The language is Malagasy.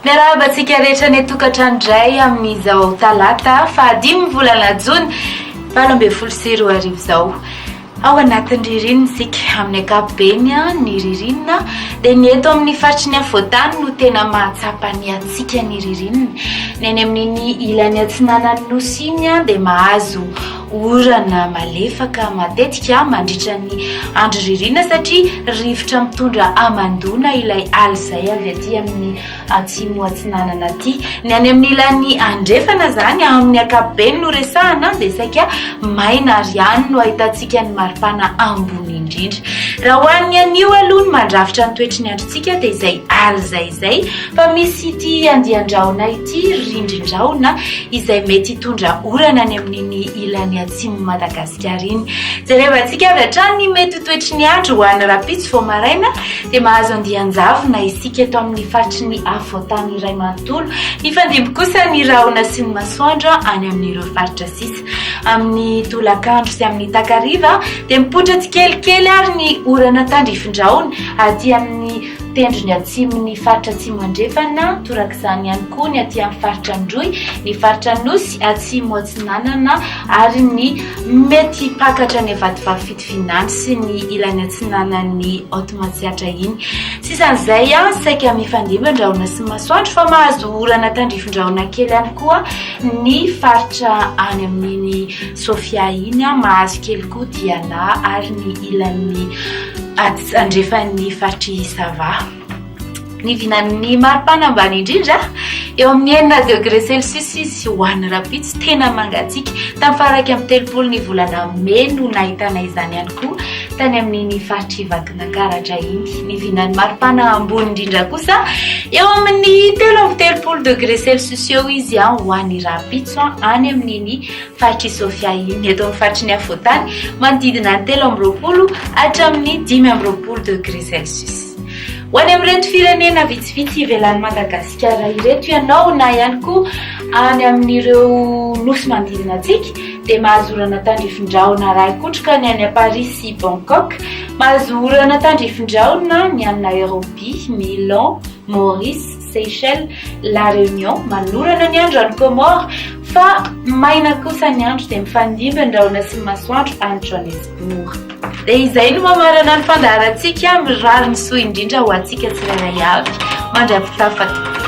Miarahabantsika rehetra ny tokatrano indray amin'izao talata fahadimy volana jona 2024 izao. Ao anatin'ny ririnina isika amin'ny ankapobeny ny ririnina dia ny eto amin'ny faritry ny afovoantany no tena mahatsapa ny atsika ny ririnina. Ny any amin'ny ilany atsinanan'ny nosy iny dia mahazo orana malefaka matetika mandritra ny andro ririnina satria rivotra mitondra amandona ilay aly izay avy aty amin'ny atsimo atsinanana aty. Ny any amin'ny ilany andrefana zany amin'ny ankapobeny no resahana dia saika maina ary ihany no ahitantsika ny maripana ambony indrindra. Raha hoan'ny anio aloha ny mandrafitra ny toetry ny androntsika dia izay aly izay fa misy ity andian-drahona ity rindrin-drahona izay mety hitondra orana any amin'ny ilany atsimo Madagasikara iny. Jerevantsika avy hatrany mety toetry ny andro ho an'ny rapitsy vao maraina dia mahazo andian-javona isika eto amin'ny faritry ny afovoantany iray manontolo. Ny fandimby kosa ny rahona sy ny masoandro any amin'ireo faritra sisa. Amin'ny tolakandro sy amin'ny takariva dia mipotra tsikelikely ary ny orana tandrifin-drahona aty amin'ny tendrony atsimon'ny faritra atsimo andrefana, torak'izany ihany koa ny aty amin'ny faritra androy, ny faritra nosy atsimo atsinanana ary ny mety pakatra ny avadivavy fitovinany sy ny ilany atsinanan'ny Otmatsiatra iny. Sisan'izay saika mifandimby andrahona sy masoandro fa mahazo orana tandrifin-drahona kely ihany koa ny faritra any amin'ny Sofia iny, mahazo kely koa Diana ary ny ilan'ny andrefan'ny faritry Sava. Ny vinan'ny maripana ambany indrindra eo amin'ny 9 degré Celsius izy ho an'ny rapitsy tena mangatsiaka. Tamin'ny faraka amin'ny 30 ny volana May no nahitana izany ihany koa tany amin'ny faritry Vakinankaratra iny. Ny vinan'ny maripana ambony indrindra kosa eo amin'ny 30 degré Celsius eo izy ho an'ny rapitso any amin'ny faritry Sofia iny. Eto amin'ny faritry ny afovoantany manodidina 30 hatramin'ny 5 degré Celsius. Ho any amin'ireto firenena vitsivitsy ivelan'ny Madagasikara ireto ianao na ihany koa any amin'ireo nosy manodidina antsika dia mahazo orana tandrifin-drahona iray kotraka ny any Paris sy Bangkok, mahazo orana tandrifin-drahona ny any Nairobi, Milan, Maurice, Seychelles, La Réunion, manorana ny andro any Comore fa maina kosa ny andro dia mifandimby andrahona sy masoandro any Johannesburg. Dia izay no mamarana ny fandaharantsika mirary ny soa indrindra ho antsika tsirairay avy mandray-pitafa.